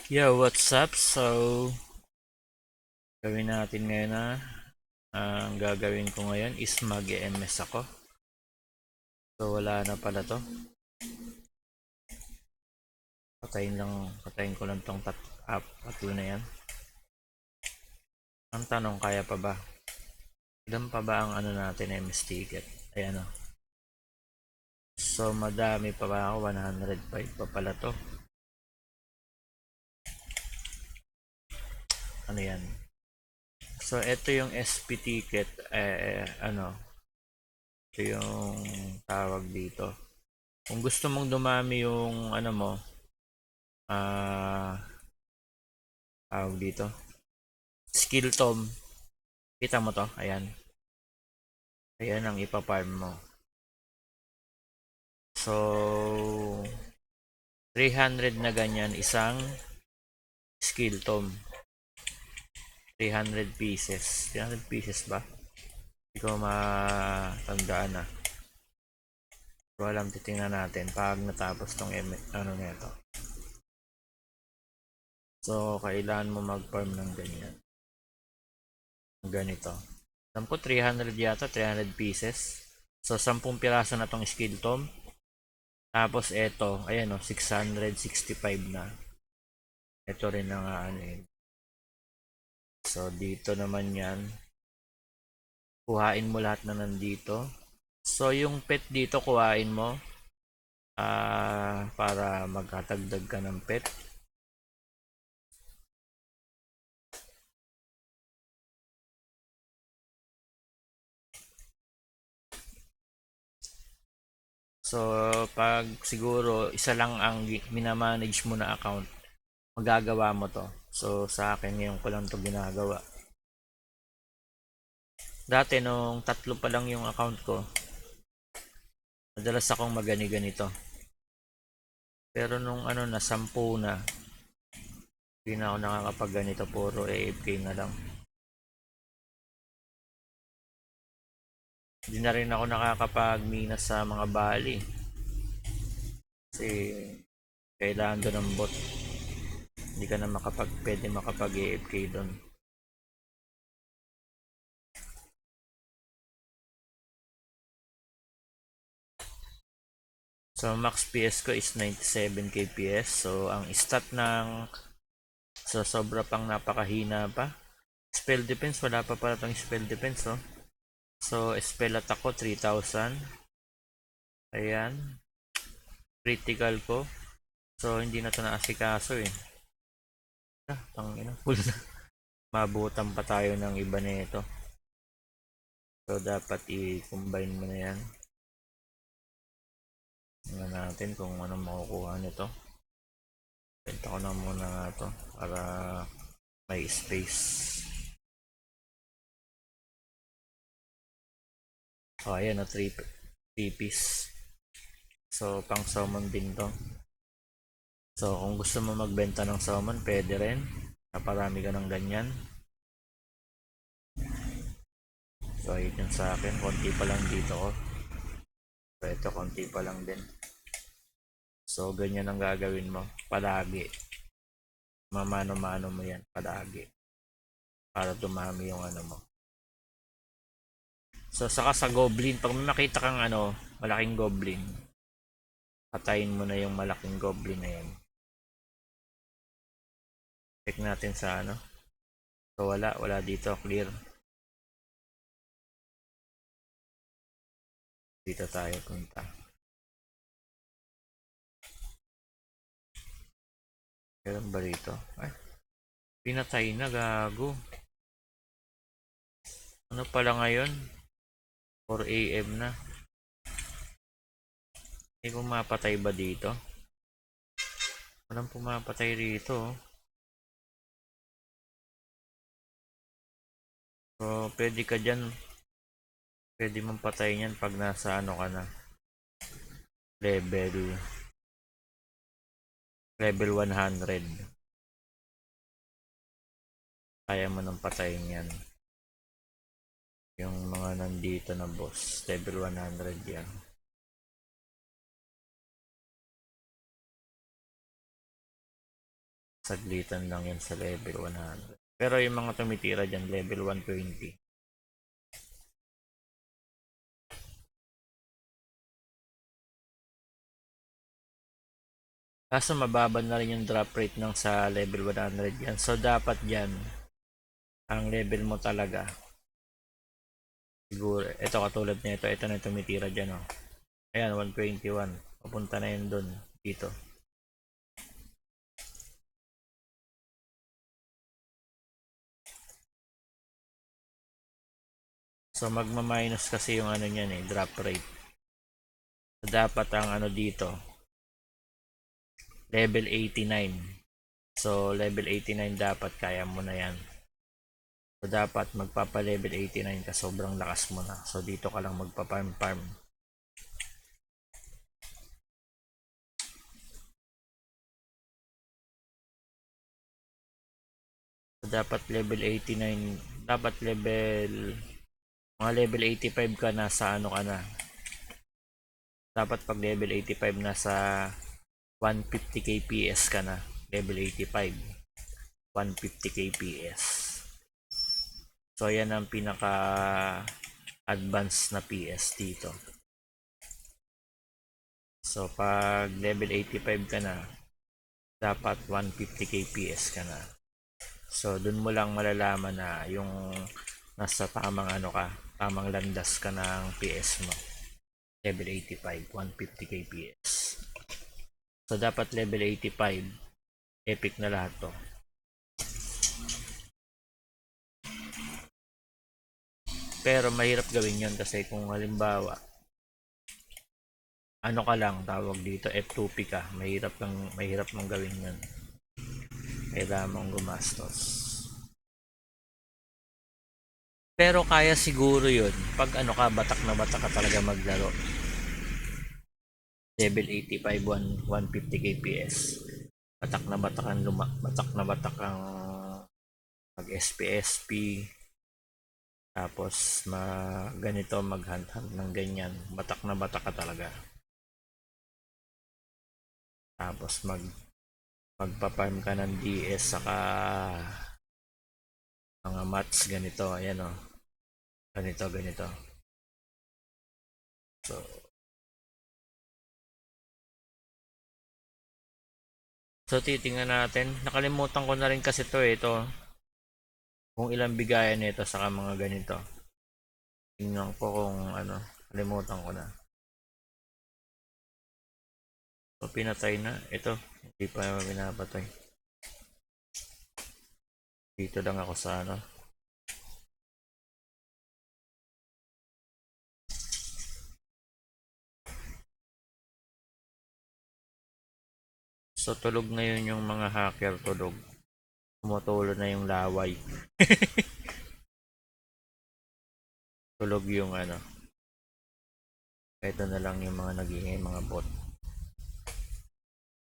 Yo, what's up? So, gawin natin ngayon na ang gagawin ko ngayon is mag-EMS ako. So, wala na pala to. Patayin ko lang tong tatlo na yan. Ang tanong, kaya pa ba? Ilan pa ba ang ano natin, MS ticket? Ayan o. So, madami pa ba ako? 105 pa pala to. Ano yan? So, ito yung SP ticket. Ito yung tawag dito. Kung gusto mong dumami yung ano mo, tawag dito, skill tom, kita mo to, ayan ang ipa-farm mo. So 300 na ganyan isang skill tom, 300 pieces ba, hindi ko matandaan na. So alam, titingnan natin pag natapos tong ano nito. So kailangan mo mag-farm ng ganito. Alam ko 300 yata, 300 pieces. So 10 piraso na tong skill tom. Tapos eto, ayan o, 665 na. Ito rin ang ano yun. So dito naman yan. Kuhain mo lahat na nandito. So yung pet dito kuhain mo. Para magkatagdag ka ng pet. So pag siguro isa lang ang minamanage mo na account, magagawa mo to. So sa akin ngayon ko lang to ginagawa. Dati nung 3 pa lang yung account ko, madalas akong magani-ganito. Pero nung ano na 10 na, hindi na ako nakakapag ganito, puro AFK na lang. Hindi na rin ako nakakapag-mina sa mga bali. Kasi kailangan doon ng bot. Hindi ka na pwede makapag-AFK doon. So max PS ko is 97 kps. So ang stat ng sobra pang napakahina pa. Spell defense, wala pa pala tong spell defense, oh. So spell attack ko 3000. Ayan. Critical ko. So hindi na to naasikaso eh. Tangina, full na. Mabutan pa tayo ng iba nito. So dapat i-combine mo na yan. Tingnan natin kung anong makukuha nito. Benta ko na muna nga to para may space. So ayan na, 3 piece. So pang summon din to. So kung gusto mo magbenta ng summon, pwede rin. Naparami ka ng ganyan. So ayun yung sa akin, konti pa lang dito ko. So ito, konti pa lang din. So ganyan ang gagawin mo palagi. Mamano-mano mo yan palagi para dumami yung ano mo. So saka sa goblin, pag may makita kang ano, malaking goblin, patayin mo na yung malaking goblin na yan. Check natin sa ano. So wala dito, clear. Dito tayo punta. Meron ba dito? Ay, pinatay na, gago. Ano pala ngayon? 4 AM na. May pumapatay ba dito? Walang pumapatay rito, oh. So pwede ka dyan. Pwede mong patayin yan pag nasa ano ka na. Level 100. Kaya mo nang patayin yan. Yung mga nandito na boss. Level 100 yan. Saglitan lang yan sa level 100. Pero yung mga tumitira dyan, level 120. Kaso mababa na rin yung drop rate ng sa level 100 yan. So dapat yan, ang level mo talaga. Siguro, ito katulad nito, ito na tumitira dyan. Oh. Ayan, 121. Papunta na yun dun, dito. So magma-minus kasi yung ano niyan eh, drop rate. So dapat ang ano dito, level 89. So level 89 dapat kaya mo na yan. So dapat magpapa-level 89 ka, sobrang lakas mo na. So dito ka lang magpa-farm. So dapat level 89, dapat mga level 85 ka na sa ano ka na. Dapat pag level 85 na sa 150 kps ka na. Level 85, 150 kps. So yan ang pinaka advanced na PS dito. So pag level 85 ka na, dapat 150 kps ka na. So dun mo lang malalaman na yung nasa tamang ano ka, tamang landas ka ng PS mo. Level 85, 150 kps. So dapat level 85, epic na lahat to. Pero mahirap gawin yon kasi kung halimbawa ano ka lang tawag dito F2P ka, mahirap mong gawin yon. Kailangan mong gumastos. Pero kaya siguro yun pag ano ka, batak na batak ka talaga maglaro. Level 85, 150 kps. Batak na batak ang batak na batak ang mag SPSP. Tapos ganito maghunt-hunt ng ganyan. Batak na batak ka talaga. Tapos magpa-farm ka ng DS saka mga mats ganito. Ayan o. Ganito. So titingnan natin. Nakalimutan ko na rin kasi ito. Kung ilang bigayan nito saka mga ganito. Tingnan ko kung ano. Kalimutan ko na. So pinatay na. Ito. Hindi pa pinapatay. Dito lang ako sa ano. So tulog ngayon yung mga hacker, tulog. Tumutulo na yung laway. Tulog yung ano. Ito na lang yung mga nagingay mga bot.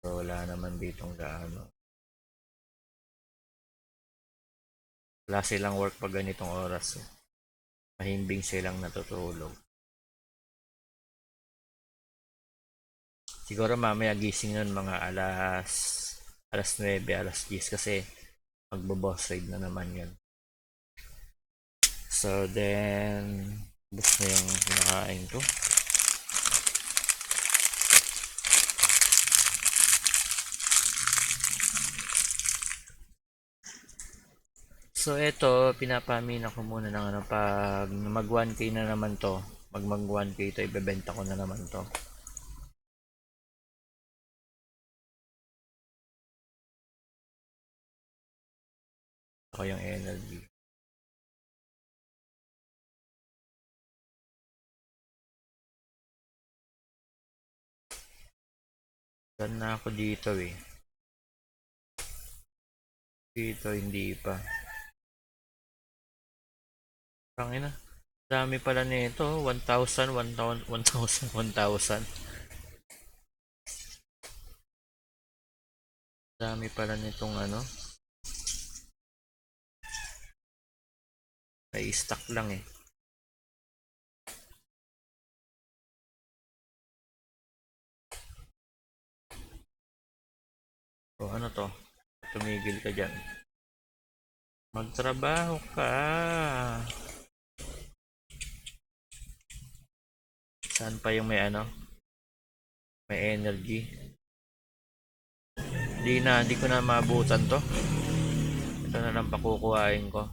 So wala naman ditong gaano. Wala silang work pag ganitong oras. Mahimbing silang natutulog. Siguro mamaya gising nun mga alas 9, alas 10 kasi magbo-boss raid na naman yun. So then, bus na yung kinakain ko. So eto, pinapamina ko muna ng ano, pag mag 1k na naman to, mag 1k to, ibebenta ko na naman to. Ako yung energy. Saan na ako dito eh. Dito hindi pa. Tangina. Dami pala nito, 1,000, 1,000, 1,000, 1,000. Dami pala nitong ano. May stock lang eh. So ano to? tumigil ka dyan. Magtrabaho ka. Saan pa yung may ano? May energy. Hindi ko na maabutan to. Ito na lang pakukuhain ko.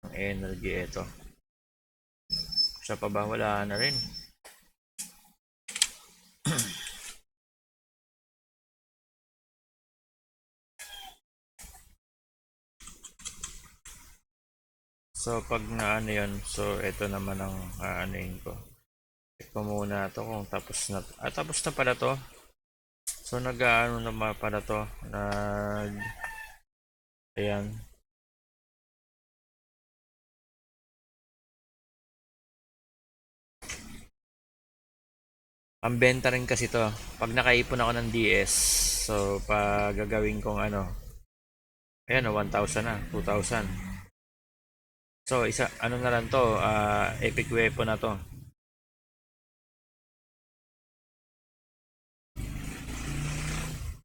Ang energy ito. Siya pa ba? Wala na rin. So, pag naano yun, so ito naman ang aanuin ko. Check ko muna to kung tapos na. Tapos na pala to. So, nag-aano naman pala to. Ayan. Ang benta rin kasi to. Pag nakaipon ako ng DS, so, pag gagawin kong ano, ayan o, 1,000 na, 2,000. So, ano na lang to, epic weapon na to.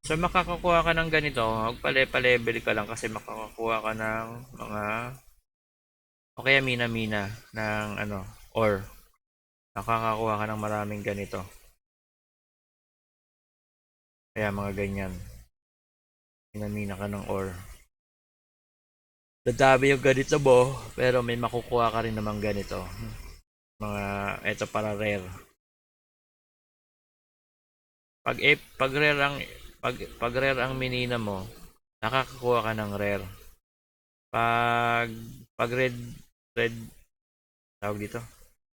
So, makakakuha ka ng ganito, magpale-level ka lang kasi makakakuha ka ng mga, o kaya mina-mina ng ano, or nakakakuha ka ng maraming ganito. Kaya mga ganyan. Mina-mina ka ng or. Dadami yung ganito mo, pero may makukuha ka rin naman ganito. Mga, eto para rare. Pag rare ang minina mo, nakakakuha ka ng rare. Pag red tawag dito.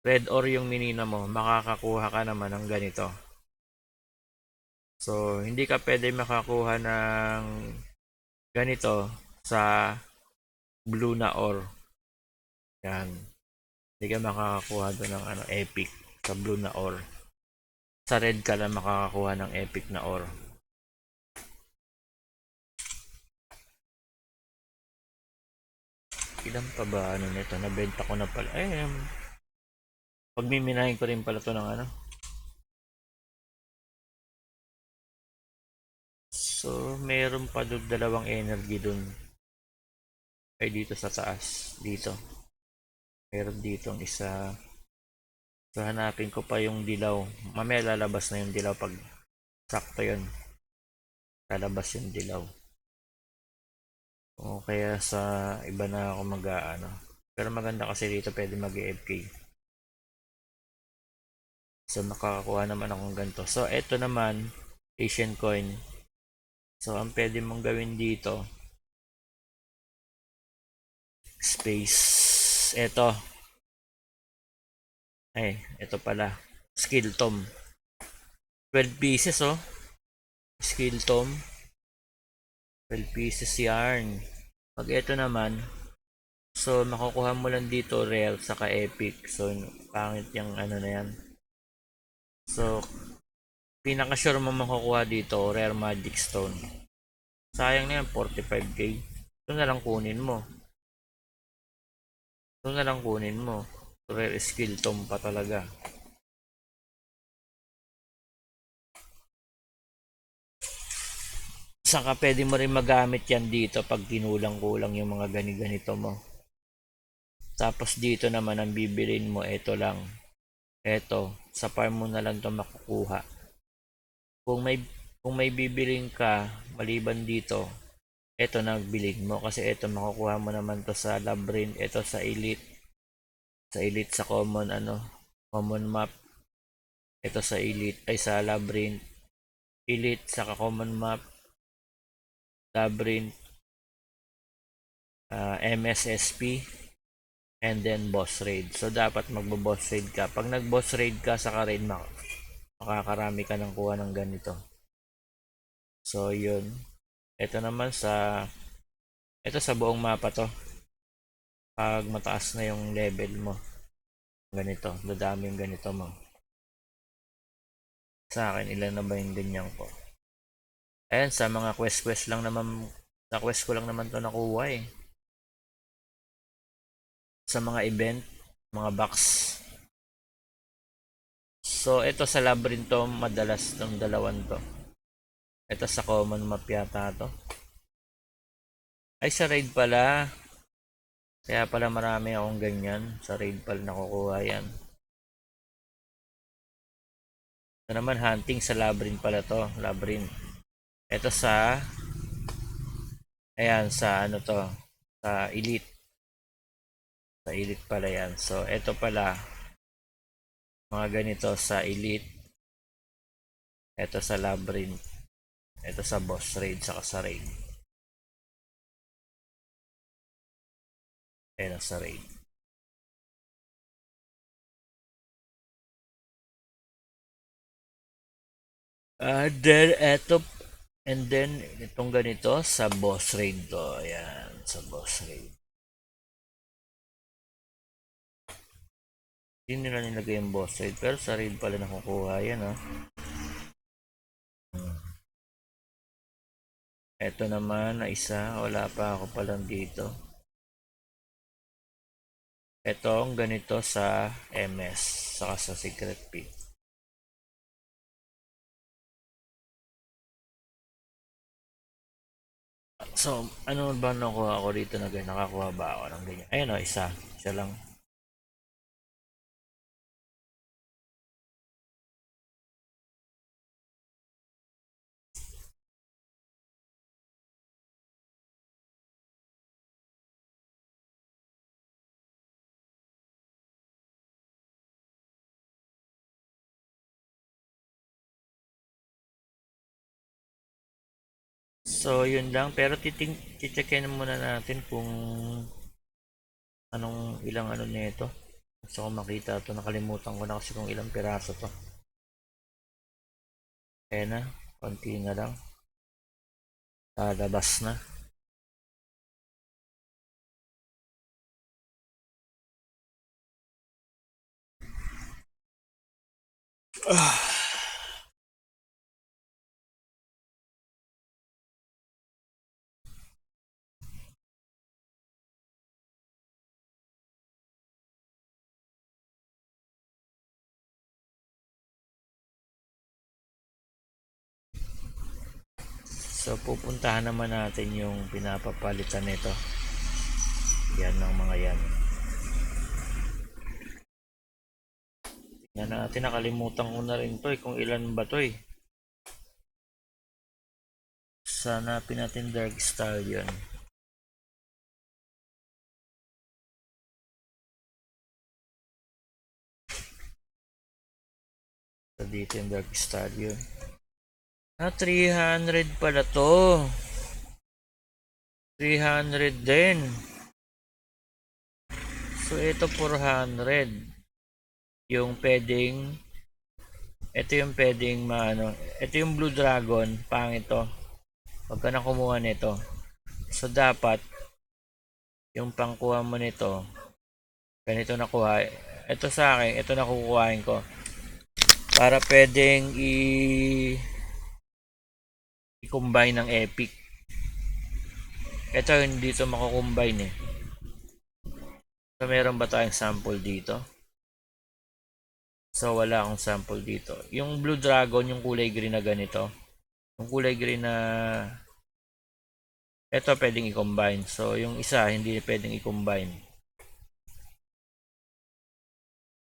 Red or yung minina mo, makakakuha ka naman ng ganito. So, hindi ka pwede makakuha ng ganito sa blue na or. Yan. Hindi ka makakakuha doon ng ano, epic sa blue na or. Sa red ka lang makakakuha ng epic na or. Ilan pa ba ano nito? Nabenta ko na pala. Pagmiminahin ko rin pala to ng ano. So, meron pa doon dalawang energy doon. Ay, dito sa taas. Dito. Meron dito ang isa. So, hanapin ko pa yung dilaw. Mamaya lalabas na yung dilaw pag sakto yun. Lalabas yung dilaw. O kaya sa iba na ako mag-aano. Pero maganda kasi dito pwede mag-AFK. So, makakakuha naman akong ganito. So, eto naman, Asian coin. So, ang pwede mong gawin dito, space. Eto. Ito pala. Skill tom. 12 pieces, oh. Skill tom. 12 pieces yarn. Pag ito naman, so, makukuha mo lang dito rare saka epic. So, pangit yung ano na yan. So, pinaka-sure mo makukuha dito, rare magic stone. Sayang na yan, 45k. Ito na lang kunin mo. Rare skill tom pa talaga. Saka pwede mo rin magamit yan dito pag kinulang-kulang yung mga gani-ganito mo. Tapos dito naman ang bibilin mo, ito lang. Ito, sa farm mo na lang ito makukuha. Kung may bibilin ka, maliban dito, ito nagbilin mo. Kasi ito makukuha mo naman to sa labyrinth, ito sa elite. Sa elite sa common map. Ito sa elite, ay sa labyrinth. Elite sa common map. Labyrinth. MSSP. And then boss raid. So dapat magbo-boss raid ka. Pag nag-boss raid ka sa raid, makakarami ka ng kuha ng ganito. So yun. Ito naman ito sa buong mapa to. Pag mataas na yung level mo, ganito, dadami yung ganito mo. Sa akin, ilan na ba yung ganyan ko? Ayan, sa mga quest lang naman, sa quest ko lang naman to nakuha eh. Sa mga event, mga box. So, ito sa labyrinth to, madalas tong dalawan to. Ito sa common map yata to. Ay, sa raid pala. Kaya pala marami akong ganyan. Sa raid pala nakukuha yan. Ito naman, hunting sa labyrinth pala to. Labyrinth. Ito sa... Ayan, sa ano to. Sa elite. Sa elite pala yan. So, ito pala. Mga ganito sa elite. Ito sa labyrinth. Ito sa boss raid, saka sa raid. Ayan sa raid. Then, eto. And then, itong ganito sa boss raid to. Ayan, sa boss raid. Hindi nila nilagay yung boss raid. Pero sa raid pala nakukuha yan, ha. Ito naman na isa. Wala pa ako palang dito. Ito ang ganito sa MS. Saka sa secret pit. So, ano ba nakuha ako dito na ganyan? Nakakuha ba ako ng ganyan? Ayun o, isa. Isa lang. So, yun lang. Pero ticheckin muna natin kung anong ilang ano nito. Gusto ko makita to. Nakalimutan ko na kasi kung ilang piraso to. Ayan na. Konti na lang. Lalabas na. So, pupuntahan naman natin yung pinapapalitan nito. Yan ng mga yan. Tingnan natin, nakalimutan ko na rin to eh, kung ilan ba to eh. Hanapin natin Dark Stallion. So, dito yung Dark Stallion. 300 pala to. 300 din. So, ito 400. Yung pwedeng, ito yung pwedeng maano, ito yung Blue Dragon, pangit to. Huwag ka na kumuha nito. So, dapat, yung pangkuha mo nito, ganito nakuha. Ito sa akin, ito nakukuhain ko. Para pwedeng i-combine ng epic. Ito hindi dito mako-combine eh. So, meron ba tayong sample dito? So, wala akong sample dito. Yung Blue Dragon, yung kulay green na ganito. Yung kulay green na ito pwedeng i-combine. So, yung isa hindi pwedeng i-combine.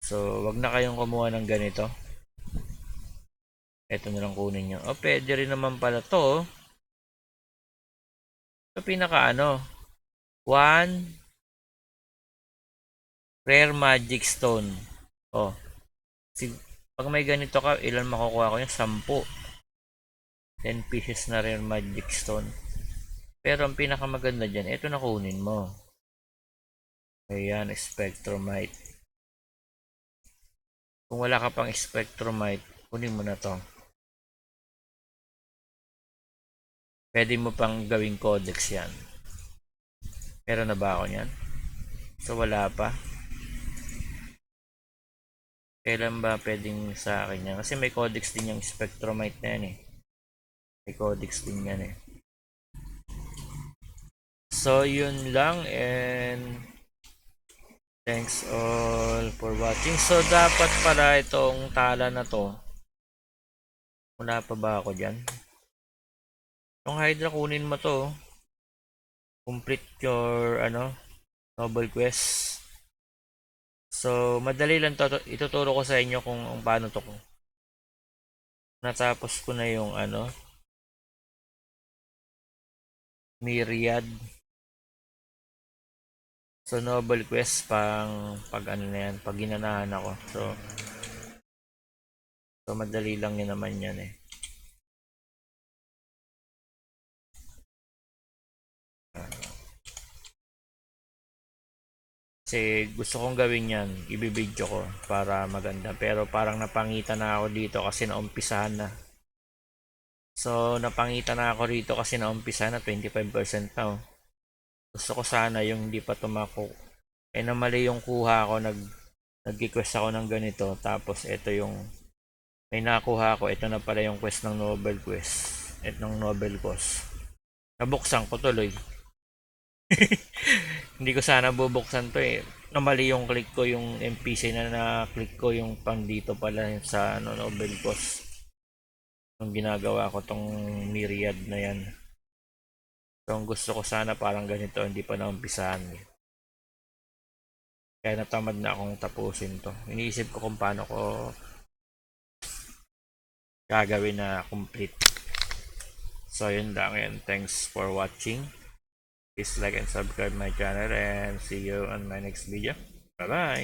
So, wag na kayong kumuha ng ganito. Ito na lang kunin nyo. O, pwede rin naman pala to. So, pinaka ano. 1 Rare Magic Stone. O. Pag may ganito ka, ilan makukuha ko yung 10. 10 pieces na Rare Magic Stone. Pero ang pinakamaganda dyan, ito na kunin mo. Ayan, Spectromite. Kung wala ka pang Spectromite, kunin mo na to. Pwede mo pang gawing codex yan. Meron na ba ako yan? So, wala pa. Kailan ba pwedeng sa akin yan? Kasi may codex din yung Spectromite na yan eh. May codex din yan eh. So, yun lang and thanks all for watching. So, dapat pala itong tala na to. Wala pa ba ako dyan? Yung Hydra kunin mo to. Complete your Noble Quest. So, madali lang to. Ituturo ko sa inyo kung paano to. Natapos ko na yung Myriad. So, Noble Quest pag na yan, pag ginanahan ako. So madali lang yun naman yan eh. Kasi gusto kong gawin yan, ibibidyo ko para maganda. Pero parang napangitan na ako dito kasi naumpisahan na. So napangitan na ako rito kasi naumpisahan na 25% na oh. Gusto ko sana yung hindi pa tumako. Na mali yung kuha ko, nag-request ako ng ganito. Tapos ito yung may nakuha ko. Ito na pala yung quest ng Nobel Quest. Ito ng Nobel Quest. Nabuksan ko tuloy. Hindi ko sana bubuksan to eh. Namali yung click ko, yung NPC na na-click ko yung pang dito pala sa Nobel Cost. Yung ginagawa ko tong Myriad na yan. So, ang gusto ko sana parang ganito, hindi pa naumpisahan eh. Kaya natamad na akong tapusin to. Iniisip ko kung paano ko gagawin na complete. So, yun lang yan. Thanks for watching. Please like and subscribe my channel and see you on my next video. Bye bye!